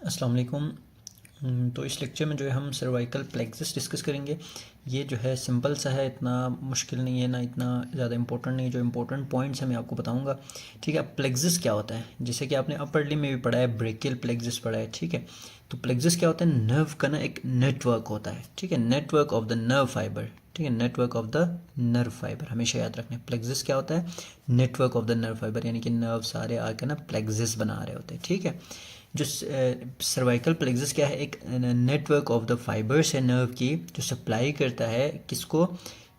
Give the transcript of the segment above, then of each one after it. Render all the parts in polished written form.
अस्सलाम वालेकुम। तो इस लेक्चर में जो है हम सर्वाइकल प्लेक्सस डिस्कस करेंगे। ये जो है सिंपल सा है, इतना मुश्किल नहीं है, ना इतना ज़्यादा इंपॉर्टेंट नहीं है। जो इंपॉर्टेंट पॉइंट्स हैं मैं आपको बताऊंगा। ठीक है, प्लेक्सस क्या होता है, जैसे कि आपने अपर लिम्ब में भी पढ़ा है, ब्रेकियल प्लेक्सस पढ़ा है। ठीक है, तो प्लेक्सस क्या होता है, नर्व का ना एक नेटवर्क होता है। ठीक है, network of the nerve fibre. ठीक है, network of the nerve fibre हमेशा याद रखना है। प्लेक्सस क्या होता है, network of the nerve fibre, यानी कि नर्व सारे आकर ना प्लेक्सस बना रहे होते हैं। ठीक है, जो सर्वाइकल प्लेक्सस क्या है, एक नेटवर्क ऑफ द फाइबर्स है नर्व की, जो सप्लाई करता है किसको,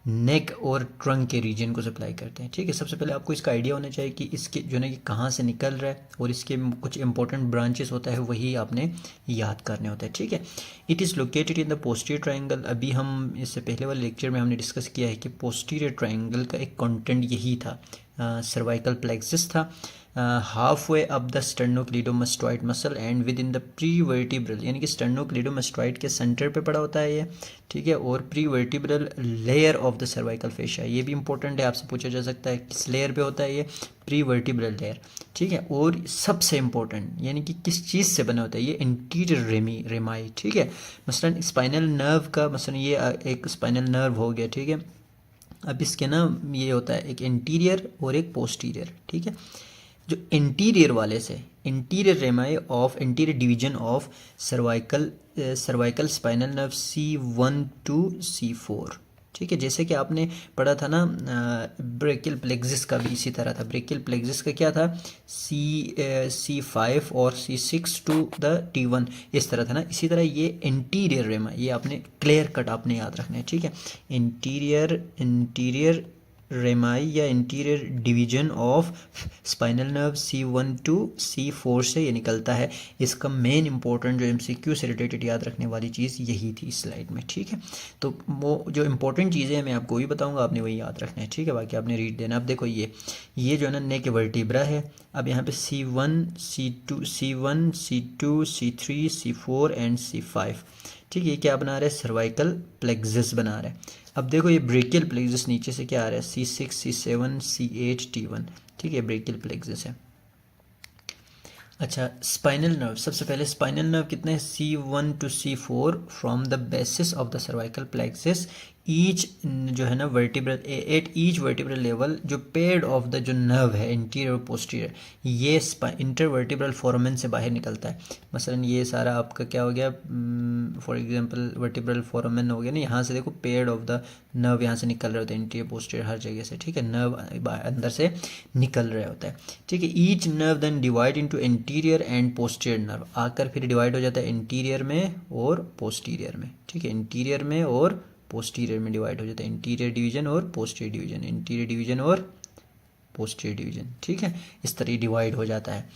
नेक और ट्रंक के रीजन को सप्लाई करते हैं। ठीक है, सबसे पहले आपको इसका आइडिया होना चाहिए कि इसके जो ना, कि कहाँ से निकल रहा है, और इसके कुछ इंपॉर्टेंट ब्रांचेस होता है, वही आपने याद करने होते हैं। ठीक है, it is located in the posterior triangle. अभी हम इससे पहले वाले लेक्चर में हमने डिस्कस किया है कि पोस्टीरियर ट्राइंगल का एक कंटेंट यही था, सर्वाइकल प्लेक्सस था। Half way up the sternocleidomastoid muscle and within the prevertebral, यानी कि स्टर्नोक्लीडोमास्टोइड के सेंटर पे पड़ा होता है ये। ठीक है, और pre vertebral layer of the cervical fascia, ये भी इंपॉर्टेंट है, आपसे पूछा जा सकता है किस लेयर पे होता है ये, प्री वर्टिब्रल लेयर। ठीक है, और सबसे इंपॉर्टेंट यानी कि किस चीज़ से बना होता है ये, इंटीरियर रेमाई। ठीक है, मसलन स्पाइनल नर्व का, मसलन ये एक स्पाइनल नर्व हो गया। ठीक है, अब इसके ना ये होता है एक इंटीरियर और एक पोस्टीरियर। ठीक है, जो इंटीरियर वाले से, interior रेमाई of, interior division of cervical spinal nerve C1 to C4। ठीक है, जैसे कि आपने पढ़ा था ना, ब्रेकियल प्लेक्सस का भी इसी तरह था। ब्रेकियल प्लेक्सस का क्या था, C5 और C6 to the T1, इस तरह था ना। इसी तरह ये इंटीरियर रेमा, ये आपने क्लियर कट आपने याद रखना है। ठीक है, इंटीरियर रेमाई या interior division of spinal nerve C1 to C4 से ये निकलता है। इसका मेन इंपॉर्टेंट जो MCQ से रिलेटेड याद रखने वाली चीज़ यही थी इस स्लाइड में। ठीक है, तो वो जो इंपॉर्टेंट चीज़ें हैं मैं आपको वही बताऊंगा, आपने वही याद रखना है। ठीक है, बाकी आपने रीड देना। अब देखो ये जो है ना, नेक वर्टिब्रा है। अब यहाँ पे C1 C2 C3 C4 and C5। ठीक है, ये क्या बना रहा है, सर्वाइकल प्लेक्सस बना रहा है। अब देखो ये ब्रेकियल प्लेक्सस नीचे से क्या आ रहा है, C6 C7 C8 T1। ठीक है, ब्रेकियल प्लेक्सस है। अच्छा, स्पाइनल नर्व, सबसे पहले स्पाइनल नर्व कितने हैं, C1 to C4 from the basis of the cervical plexus each, जो है ना vertebral, at each vertebral level, जो पेड ऑफ द जो नर्व है इंटीरियर और पोस्टीरियर, ये इंटरवर्टिब्रल फोरामेन से बाहर निकलता है। मसलन ये सारा आपका क्या हो गया, फॉर एग्जांपल वर्टिब्रल फोरामेन हो गया ना, यहाँ से देखो पेड ऑफ द नर्व यहाँ से निकल रहे होते हैं, इंटीरियर पोस्टीरियर हर जगह से। ठीक है, नर्व अंदर से निकल रहा होता है। ठीक है, each nerve then divide into interior and posterior nerve, आकर फिर डिवाइड हो जाता है इंटीरियर में और पोस्टीरियर में। ठीक है, इंटीरियर में और पोस्टीरियर में डिवाइड हो जाता है, इंटीरियर डिवीजन और पोस्टीरियर डिवीजन, इंटीरियर डिवीजन और पोस्टीरियर डिवीजन। ठीक है, इस तरह डिवाइड हो जाता है।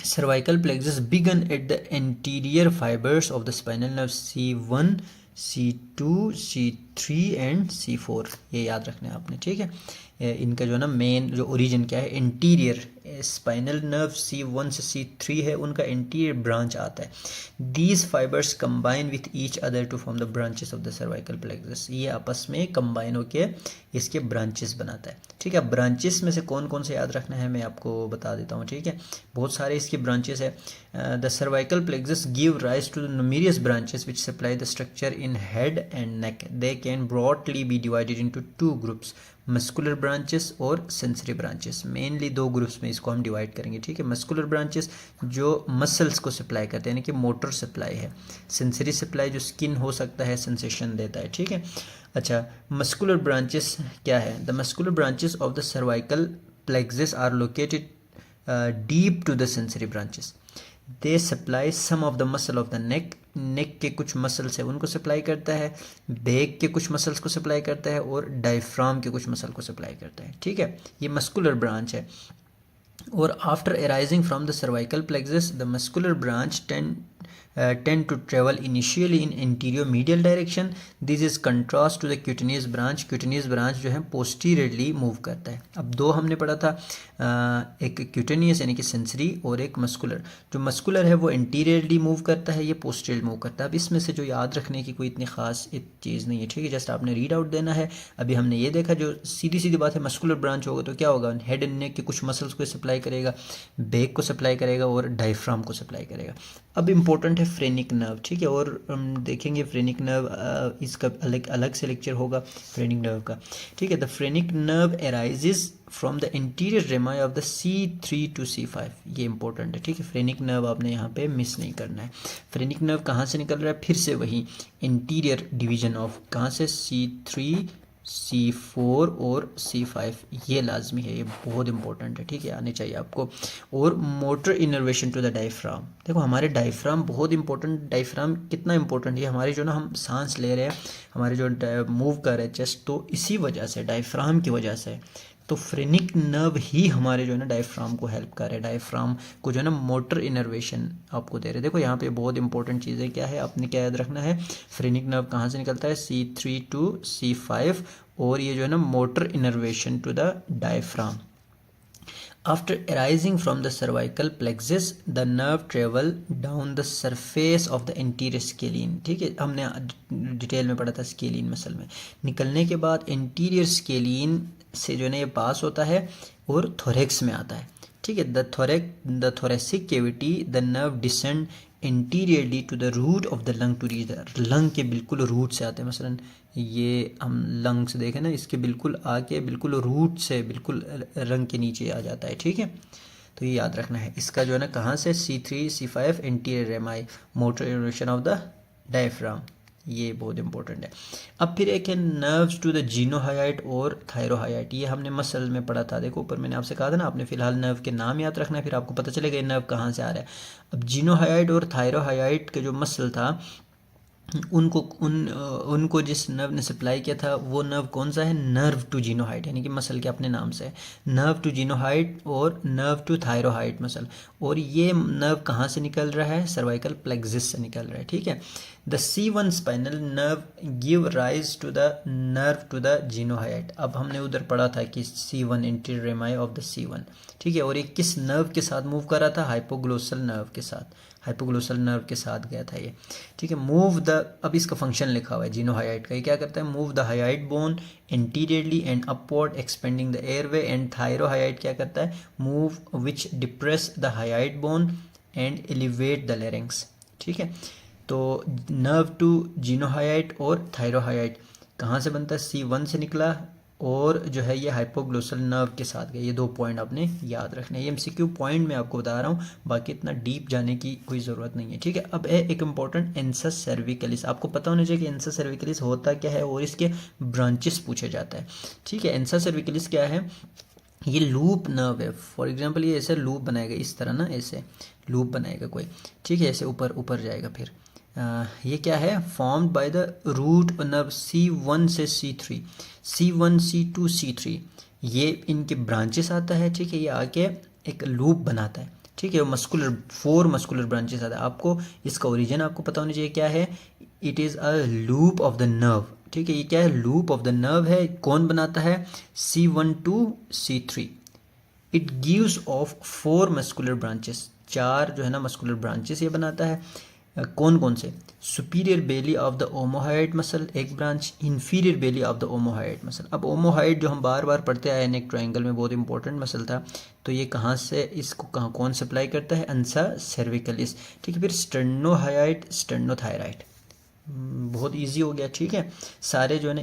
Cervical plexus begin at the interior fibres of the spinal nerve C1 C2 C3 and C4, ये याद रखना है आपने। ठीक है, इनका जो है ना मेन जो ओरिजिन क्या है, इंटीरियर स्पाइनल नर्व C1 से C3 है, उनका इंटीरियर ब्रांच आता है। These fibres combine with each other to form the branches of the cervical plexus, ये आपस में कंबाइन होके इसके ब्रांचेस बनाता है। ठीक है, ब्रांचेस में से कौन कौन से याद रखना है मैं आपको बता देता हूँ। ठीक है, बहुत सारे इसके ब्रांचेस है। The cervical plexus give rise to the numerous branches which supply the structure in head and neck. They can broadly be divided into two groups, muscular branches और सेंसरी ब्रांचेस। मेनली दो groups में इसको हम divide करेंगे। ठीक है, muscular branches जो muscles को सप्लाई करते हैं, यानी कि मोटर सप्लाई है। सेंसरी सप्लाई जो स्किन हो सकता है, सेंसेशन देता है। ठीक है, अच्छा, मस्कुलर ब्रांचेस क्या है, the muscular branches of the cervical plexus are located deep to the sensory branches. They supply some of the muscle of the neck, neck के कुछ मसल्स है उनको सप्लाई करता है, बैक के कुछ मसल्स को सप्लाई करता है, और डायफ्राम के कुछ मसल को सप्लाई करता है। ठीक है, ये मस्कुलर ब्रांच है। और after arising from the cervical plexus the muscular branch tend to travel initially in anterior medial direction. This is contrast to the cutaneous branch. cutaneous branch जो है posteriorly move करता है. अब दो हमने पढ़ा था, एक cutaneous यानी कि sensory और एक muscular. जो muscular है वो anteriorly move करता है, ये posteriorly move करता है. अब इसमें से जो याद रखने की कोई इतनी ख़ास एक चीज़ नहीं है, ठीक है, जस्ट आपने रीड आउट देना है. अभी हमने ये देखा, जो सीधी सीधी बात है, मस्कुलर ब्रांच होगा तो क्या होगा, हेड एंड नेक के कुछ मसल्स को सप्लाई करेगा, बैक को सप्लाई करेगा और डायफ्राम को सप्लाई करेगा. अब इम्पोर्टेंट है फ्रेनिक नर्व, ठीक है, और हम देखेंगे फ्रेनिक नर्व, इसका अलग से लेक्चर होगा फ्रेनिक नर्व का, ठीक है. The phrenic nerve arises from the interior रेमाई of the C3 to C5. ये इंपॉर्टेंट है, ठीक है. फ्रेनिक नर्व आपने यहाँ पे मिस नहीं करना है. फ्रेनिक नर्व कहाँ से निकल रहा है, फिर से वही इंटीरियर डिवीजन ऑफ, कहाँ से, C3, C4 और C5. ये लाजमी है, ये बहुत इंपॉर्टेंट है, ठीक है, आने चाहिए आपको. और motor innervation to the diaphragm. देखो हमारे डायफ्राम बहुत इंपॉर्टेंट. डायफ्राम कितना इंपॉर्टेंट है, हमारे जो ना हम सांस ले रहे हैं, हमारे जो मूव कर रहे हैं चेस्ट, तो इसी वजह से, डायफ्राम की वजह से. तो फ्रेनिक नर्व ही हमारे जो है ना डायफ्राम को हेल्प कर रहे हैं, डायफ्राम को जो है ना मोटर इनर्वेशन आपको दे रहे हैं. देखो यहाँ पे बहुत इंपॉर्टेंट चीज़ें क्या है, आपने क्या याद रखना है, फ्रेनिक नर्व कहाँ से निकलता है, C3 to C5, और ये जो है ना motor innervation to the diaphragm. After arising from the cervical plexus, the nerve travel down the surface of the anterior scalene. ठीक है, हमने डिटेल में पढ़ा था स्केलिन मसल में. निकलने के बाद इंटीरियर स्केलिन से जो है ना ये पास होता है और थोरेक्स में आता है, ठीक है. The thoracic cavity, the nerve descend interiorly to the root of the lung to reach the, lung के बिल्कुल रूट से आते हैं. मसलन ये हम लंग्स देखें ना, इसके बिल्कुल आके बिल्कुल रूट से बिल्कुल रंग के नीचे आ जाता है, ठीक है. तो ये याद रखना है. इसका जो है ना कहाँ से, C3 C5 interior रेमाई, motor innervation of the diaphragm, ये बहुत इंपॉर्टेंट है. अब फिर एक है नर्व्स टू द जीनोहाइट और थायरोहाइट. ये हमने मसल में पढ़ा था. देखो ऊपर मैंने आपसे कहा था ना, आपने फिलहाल नर्व के नाम याद रखना है, फिर आपको पता चलेगा ये नर्व कहाँ से आ रहा है. अब जीनोहाइट और थायरोहाइट के जो मसल था, उनको जिस नर्व ने सप्लाई किया था, वो नर्व कौन सा है, नर्व टू जीनोहाइट, यानी कि मसल के अपने नाम से, नर्व टू जीनोहाइट और नर्व टू थायरोहाइट मसल. और ये नर्व कहाँ से निकल रहा है, सर्वाइकल प्लेक्सिस से निकल रहा है, ठीक है. The C1 spinal nerve give rise to the nerve to the geniohyoid. अब हमने उधर पढ़ा था कि C1 interior रेमाई of the C1, ठीक है. और ये किस नर्व के साथ मूव कर रहा था, हाइपोग्लोसल नर्व के साथ, हाइपोग्लोसल नर्व के साथ गया था ये, ठीक है. मूव द, अब इसका फंक्शन लिखा हुआ है जीनोहाइट का, ये क्या करता है, move the hyoid bone anteriorly and upward expanding the airway. And thyrohyoid क्या करता है, move which depress the hyoid bone and elevate the larynx, ठीक है. तो नर्व टू जीनोहाइट और थायरोहाइट कहाँ से बनता है, C1 से निकला, और जो है ये हाइपोग्लोसल नर्व के साथ गया. ये दो पॉइंट आपने याद रखने हैं. ये MCQ पॉइंट मैं आपको बता रहा हूँ, बाकी इतना डीप जाने की कोई ज़रूरत नहीं है, ठीक है. अब है एक इम्पॉर्टेंट एंसा सर्विकलिस. आपको पता होना चाहिए कि एंसा सर्विकलिस होता क्या है और इसके ब्रांचेस पूछे जाता है, ठीक है. एंसा सर्विकलिस क्या है, ये लूप नर्व है. फॉर एग्जांपल ये ऐसे लूप बनाएगा, इस तरह ना ऐसे लूप बनाएगा कोई, ठीक है, ऐसे ऊपर ऊपर जाएगा. फिर ये क्या है, formed by the root nerve C1 से C3, C1 C2 C3, ये इनके ब्रांचेस आता है, ठीक है. ये आके एक लूप बनाता है, ठीक है. मस्कुलर 4 मस्कुलर ब्रांचेस आता है. आपको इसका ओरिजिन आपको पता होना चाहिए क्या है, it is a loop of the nerve, ठीक है. ये क्या है, लूप ऑफ द नर्व है. कौन बनाता है, C1 to C3. It gives off 4 muscular branches, 4 जो है ना मस्कुलर ब्रांचेस ये बनाता है. कौन कौन से, superior belly of the omohyoid muscle एक branch, inferior belly of the omohyoid muscle. अब ओमोहाइड जो हम बार बार पढ़ते आए नेक ट्रायंगल में, बहुत इंपॉर्टेंट मसल था. तो ये कहाँ से, इसको कहाँ कौन सप्लाई करता है, अंसा सर्विकलिस, ठीक है. फिर स्टेर्नोहाइट, स्टेर्नोथायराइड, बहुत इजी हो गया, ठीक है. सारे जो है ना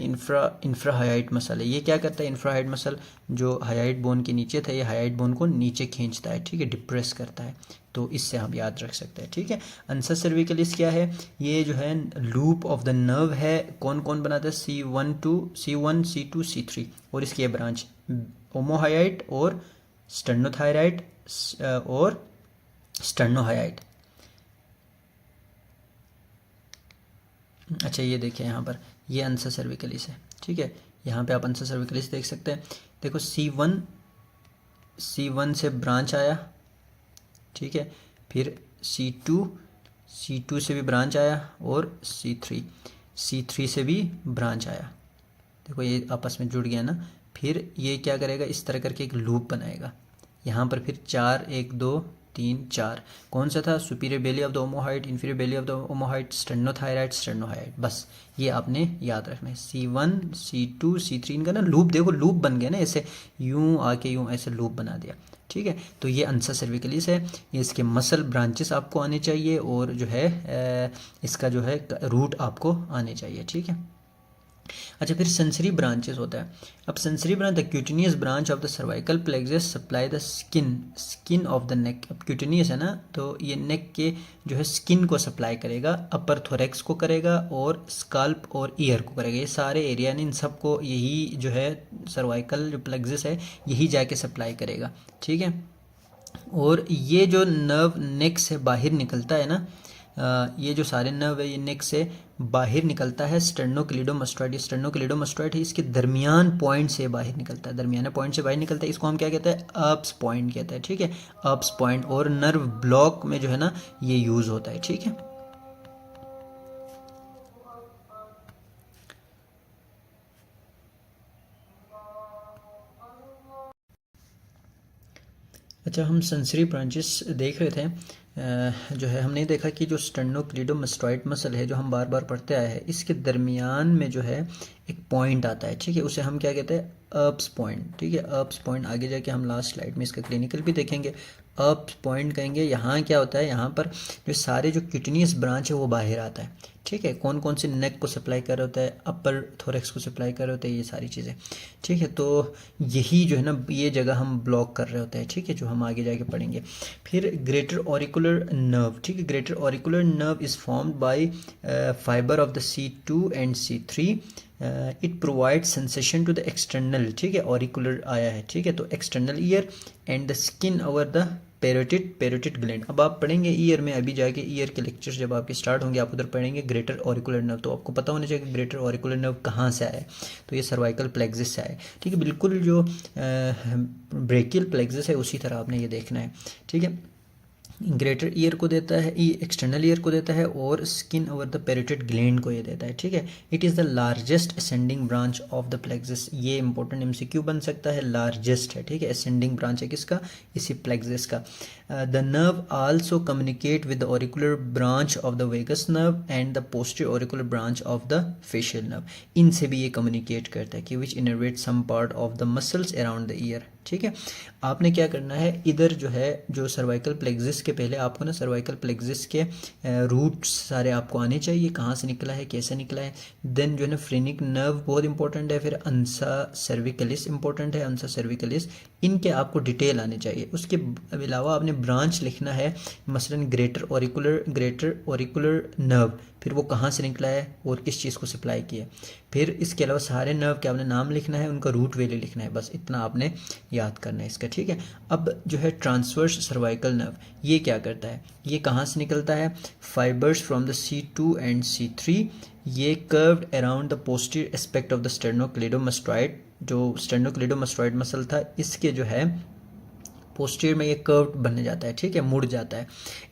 इंफ्राहाइट मसल है. ये क्या करता है, इंफ्राहाइट मसल जो हाइट बोन के नीचे था, ये हाइट बोन को नीचे खींचता है, ठीक है, डिप्रेस करता है. तो इससे हम याद रख सकते हैं, ठीक है. अंसा सर्विकलिस क्या है, ये जो है लूप ऑफ द नर्व है. कौन कौन बनाता है, C1 C2 C3, और इसकी ब्रांच ओमोहाइट और स्टेर्नोथायराइड और स्टेर्नोहाइट. अच्छा ये देखिए यहाँ पर, ये अंसा सर्विकलिस है, ठीक है. यहाँ पे आप अंसा सर्विकलिस देख सकते हैं. देखो C1 से ब्रांच आया, ठीक है. फिर C2 C2 से भी ब्रांच आया और C3 से भी ब्रांच आया। देखो ये आपस में जुड़ गया ना। फिर ये क्या करेगा, इस तरह करके एक लूप बनाएगा। यहाँ पर फिर 4, 1 2 3 4 कौन सा था, superior belly of the omohyoid, inferior belly of the omohyoid, sternothyroid, sternohyoid, बस ये आपने याद रखना है। C1 C2 C3 इनका ना लूप, देखो लूप बन गया ना, ऐसे यूं आके यूं ऐसे लूप बना दिया। ठीक है, तो ये अंसा सर्विकलिस है, ये इसके मसल ब्रांचेस आपको आने चाहिए और जो है इसका जो है रूट आपको आने चाहिए। ठीक है, अच्छा फिर सेंसरी ब्रांचेस होता है। अब sensory branch, the cutaneous branch of the cervical plexus supply the skin of the नेक। अब क्यूटेनियस है ना, तो ये नेक के जो है स्किन को सप्लाई करेगा, अपर थोरेक्स को करेगा और स्काल्प और ईयर को करेगा। ये सारे एरिया ने इन सबको यही जो है सर्वाइकल जो प्लेक्सस है यही जाके सप्लाई करेगा। ठीक है, और ये जो नर्व नेक से बाहर निकलता है ना, ये जो सारे नर्व है ये नेक से बाहर निकलता है। स्टेर्नोक्लीडोमास्टोइड, ये स्टेर्नोक्लीडोमास्टोइड है, इसके दरमियान पॉइंट से बाहर निकलता है, दरमियाना पॉइंट से बाहर निकलता है। इसको हम क्या कहते हैं, अप्स पॉइंट कहते हैं। ठीक है, अप्स पॉइंट, और नर्व ब्लॉक में जो है ना ये यूज होता है। ठीक है, अच्छा हम सेंसरी ब्रांचेस देख रहे थे। जो है हमने देखा कि जो स्टेर्नोक्लीडोमास्टोइड मसल है जो हम बार बार पढ़ते आए हैं, इसके दरमियान में जो है एक पॉइंट आता है। ठीक है, उसे हम क्या कहते हैं, अप्स पॉइंट। ठीक है, अप्स पॉइंट आगे जाके हम लास्ट स्लाइड में इसका क्लिनिकल भी देखेंगे। अप्स पॉइंट कहेंगे। यहाँ क्या होता है, यहाँ पर जो सारे जो क्यूटेनियस ब्रांच है वो बाहर आता है। ठीक है, कौन कौन से नेक को सप्लाई कर रहा होता है, अपर थोरेक्स को सप्लाई कर रहे होते हैं, ये सारी चीज़ें। ठीक है, तो यही जो है ना ये जगह हम ब्लॉक कर रहे होते हैं। ठीक है, जो हम आगे जाके पढ़ेंगे। फिर ग्रेटर ऑरिकुलर नर्व। ठीक है, greater auricular nerve is formed by fibre of the C2 and C3। It provide sensation to the external. ठीक है, ऑरिकुलर आया है। ठीक है, तो external ear and the skin over the parotid gland. अब आप पढ़ेंगे ईयर में, अभी जाके ईयर के लेक्चर्स जब आपके स्टार्ट होंगे आप उधर पढ़ेंगे ग्रेटर ऑरिकुलर नर्व। तो आपको पता होना चाहिए कि ग्रेटर ऑरिकुलर नर्व कहाँ से आया है, तो ये सर्वाइकल प्लेक्सिस से आया है। ठीक है, बिल्कुल जो ब्रेकियल प्लेक्सिस है उसी तरह आपने ये देखना है। ठीक है, ग्रेटर ईयर को देता है, ये एक्सटर्नल ईयर को देता है, और skin over the parotid gland को ये देता है। ठीक है, it is the largest ascending branch of the plexus. ये इंपॉर्टेंट MCQ बन सकता है, लार्जेस्ट है। ठीक है, असेंडिंग ब्रांच है किसका, इसी प्लेक्सिस का। The nerve also communicate with the auricular branch of the vagus nerve and the posterior auricular branch of the facial nerve. इनसे भी ये कम्युनिकेट करता है कि which innervate some part of the muscles around the ear. ठीक है, आपने क्या करना है, इधर जो है जो सर्वाइकल प्लेक्सिस के पहले आपको ना सर्वाइकल प्लेक्सिस के रूट्स सारे आपको आने चाहिए, कहाँ से निकला है, कैसे निकला है। देन जो है ना फ्रेनिक नर्व बहुत इंपॉर्टेंट है, फिर अंसा सर्विकलिस इंपॉर्टेंट है, अंसा सर्विकलिस, इनके आपको डिटेल आने चाहिए। उसके अलावा आपने ब्रांच लिखना है, मसलन ग्रेटर ऑरिकुलर नर्व, फिर वो कहाँ से निकला है और किस चीज़ को सप्लाई किया है। फिर इसके अलावा सारे नर्व के आपने नाम लिखना है, उनका रूट वैल्यू लिखना है, बस इतना आपने याद करना है इसका। ठीक है, अब जो है ट्रांसवर्स सर्वाइकल नर्व, ये क्या करता है, ये कहाँ से निकलता है, fibres from the C2 and C3। ये curved around the posterior aspect of the sternocleidomastoid. जो स्टेर्नोक्लीडोमास्टोइड मसल था इसके जो है पोस्टीरियर में ये कर्व बनने जाता है। ठीक है, मुड़ जाता है।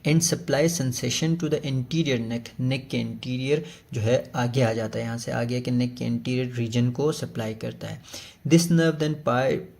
And supply sensation to the interior neck, neck के इंटीरियर जो है आगे आ जाता है, यहाँ से आगे के नेक के इंटीरियर रीजन को सप्लाई करता है। This nerve then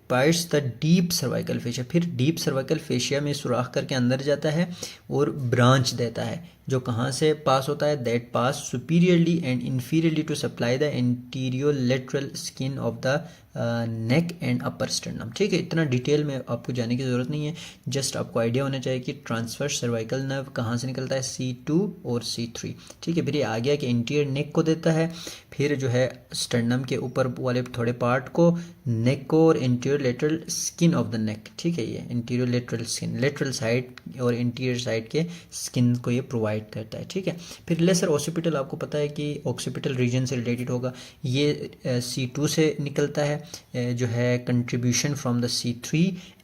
parts the deep cervical fascia, फिर डीप सर्वाइकल फेशिया में सुराख करके अंदर जाता है और ब्रांच देता है, जो कहाँ से पास होता है, that pass superiorly and inferiorly to supply the interior lateral skin of the neck and upper sternum. ठीक है, इतना डिटेल में आपको जाने की ज़रूरत नहीं है, जस्ट आपको आइडिया होना चाहिए कि ट्रांसवर्स सर्वाइकल नर्व कहाँ से निकलता है, C2 और C3। ठीक है, फिर ये आगे के इंटीरियर नेक को देता है, फिर जो है स्टर्नम के ऊपर वाले थोड़े पार्ट को, नेक को, और interior lateral skin of the नेक। ठीक है, ये interior lateral skin, lateral side और इंटीरियर साइड के स्किन को ये प्रोवाइड करता है। ठीक है, फिर लेसर ऑक्सीपिटल, आपको पता है कि ऑक्सीपिटल रीजन से रिलेटेड होगा, ये C2 से निकलता है, जो है contribution from the C3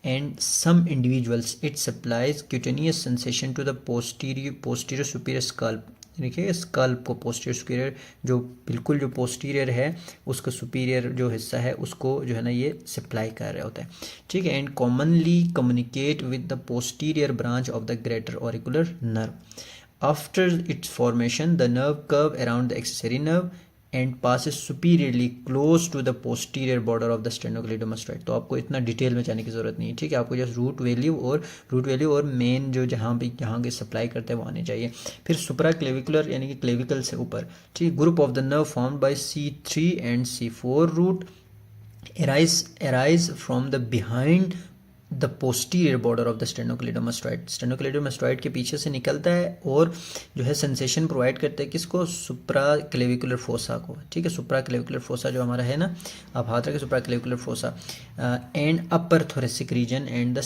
and some individuals it supplies cutaneous sensation to the posterior superior scalp. देखिए स्कल्प को, पोस्टीरियर सुपीरियर जो बिल्कुल जो पोस्टीरियर है उसका सुपीरियर जो हिस्सा है उसको जो है ना ये सप्लाई कर रहा होता है। ठीक है, and commonly communicate with the posterior branch of the greater auricular nerve. After it's formation the nerve curve around the accessory nerve and passes superiorly close to the posterior border of the sternocleidomastoid। तो आपको इतना detail में जाने की ज़रूरत नहीं है, ठीक है। आपको जस्ट रूट वैल्यू और मेन जो जहाँ पे यहाँ के सप्लाई करते हैं वो आने चाहिए। फिर सुपरा क्लेविकुलर यानी कि क्लेविकल से ऊपर, ठीक। Group of the nerve formed by C3 and C4 root arise from the behind the posterior border of the sternocleidomastoid. Sternocleidomastoid के पीछे से निकलता है और जो है सेंसेशन प्रोवाइड करता है किसको, सुप्रा क्लेविकुलर फोसा को, ठीक है। सुप्रा क्लेविकुलर फोसा जो हमारा है ना, आप हाथ रखें, supra clavicular fossa and upper thoracic region and the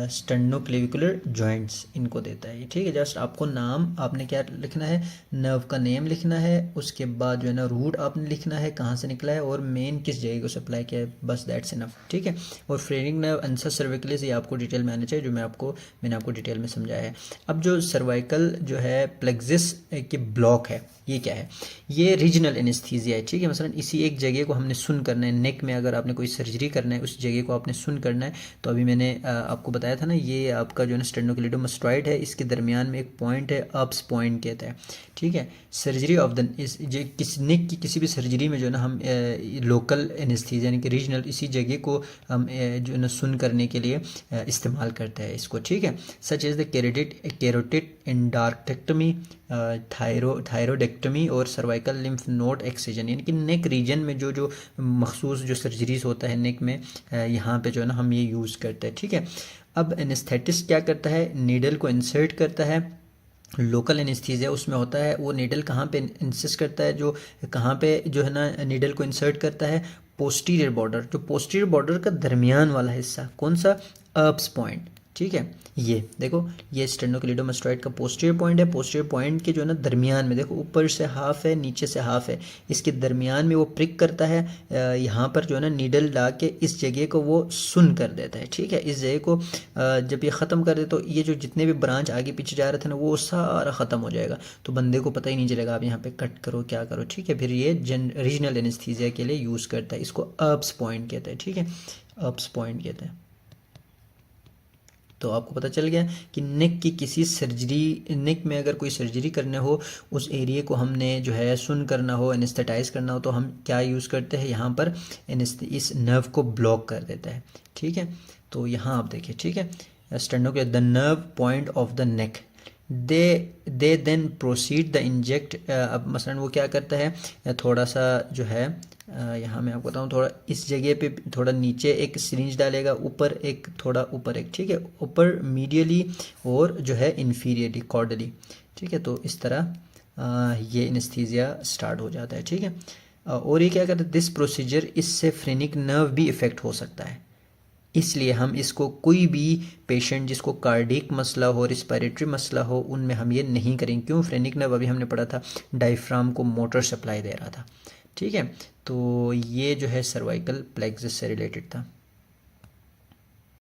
sternoclavicular joints, इनको देता है, ठीक है। जस्ट आपको नाम आपने क्या लिखना है, नर्व का नेम लिखना है, उसके बाद जो है ना रूट आपने लिखना है कहाँ से निकला है और मेन किस जगह को सप्लाई किया है, बस दैट्स इनफ, ठीक है। और फ्रेनिक नर्व अंसा सर्विकलिस ये आपको डिटेल में आना चाहिए, जो मैंने आपको डिटेल में समझाया है। अब जो सर्वाइकल जो है प्लेक्सिस के ब्लॉक है, ये क्या है, ये रीजनल एनेस्थीसिया है, ठीक है। मसलन इसी एक जगह को हमने सुन करना है, नेक में अगर आपने कोई सर्जरी करना है उस जगह को आपने सुन करना है। तो अभी मैंने आपको बताया था ना, ये आपका जो है ना स्टेनोक्लेडोमास्टॉइड है, इसके दरमियान में एक पॉइंट है, अप्स पॉइंट कहता है, ठीक है। सर्जरी ऑफ द नेक की किसी भी सर्जरी में जो है ना हम लोकल एनेस्थीसिया यानी कि रीजनल इसी जगह को हम जो है ना सुन करने के लिए इस्तेमाल करते हैं इसको, ठीक है। सच एज द कैरोटिड एंडार्क्टेक्टमी, थायरोडेक्टमी और सर्वाइकल लिम्फ नोड एक्सिजन, यानी कि नेक रीजन में जो मखसूस जो सर्जरीज होता है नेक में, यहाँ पे जो है ना हम ये यूज़ करते हैं, ठीक है। अब एनेस्थेटिस्ट क्या करता है, नीडल को इंसर्ट करता है। लोकल एनेस्थीसिया उसमें होता है, वो नीडल कहाँ पे इंसिस्ट करता है, जो कहाँ पे जो है ना नीडल को इंसर्ट करता है, पोस्टीरियर बॉर्डर, जो पोस्टीरियर बॉर्डर का दरमियान वाला हिस्सा, कौन सा, अप्स पॉइंट, ठीक है। ये देखो, ये स्टेनोक्लेडोमास्टॉइड का पोस्टीरियर पॉइंट है। पोस्टीरियर पॉइंट के जो है ना दरमियान में देखो, ऊपर से हाफ है, नीचे से हाफ है, इसके दरमियान में वो प्रिक करता है, यहाँ पर जो है ना नीडल ला के इस जगह को वो सुन कर देता है, ठीक है। इस जगह को जब ये ख़त्म कर दे तो ये जो जितने भी ब्रांच आगे पीछे जा रहे थे ना वो सारा ख़त्म हो जाएगा, तो बंदे को पता ही नहीं चलेगा आप यहाँ पे कट करो क्या करो, ठीक है। फिर ये रीजनल एनेस्थीसिया के लिए यूज़ करता है, इसको अप्स पॉइंट कहते हैं, ठीक है, अप्स पॉइंट कहते हैं। तो आपको पता चल गया कि नेक की किसी सर्जरी, नेक में अगर कोई सर्जरी करने हो, उस एरिया को हमने जो है सुन करना हो, एनेस्थेटाइज करना हो, तो हम क्या यूज़ करते हैं, यहाँ पर इस नर्व को ब्लॉक कर देता है, ठीक है। तो यहाँ आप देखिए, ठीक है, स्टेनोक्लेड the nerve point of the neck, they then proceed the inject. अब मसलन वो क्या करता है, थोड़ा सा जो है यहाँ मैं आपको बताऊँ, थोड़ा इस जगह पे थोड़ा नीचे एक सिरिंज डालेगा, ऊपर एक, थोड़ा ऊपर एक, ठीक है, ऊपर मीडियली और जो है इन्फीरियरली कॉर्डली, ठीक है। तो इस तरह ये एनेस्थीसिया स्टार्ट हो जाता है, ठीक है। और ये क्या करता है, दिस प्रोसीजर, इससे फ्रेनिक नर्व भी इफ़ेक्ट हो सकता है, इसलिए हम इसको कोई भी पेशेंट जिसको कार्डिक मसला हो, रिस्पायरेटरी मसला हो, उनमें हम ये नहीं करेंगे। क्यों, फ्रेनिक नर्व अभी हमने पढ़ा था डायफ्राम को मोटर सप्लाई दे रहा था, ठीक है। तो ये जो है सर्वाइकल प्लेक्सिस से रिलेटेड था।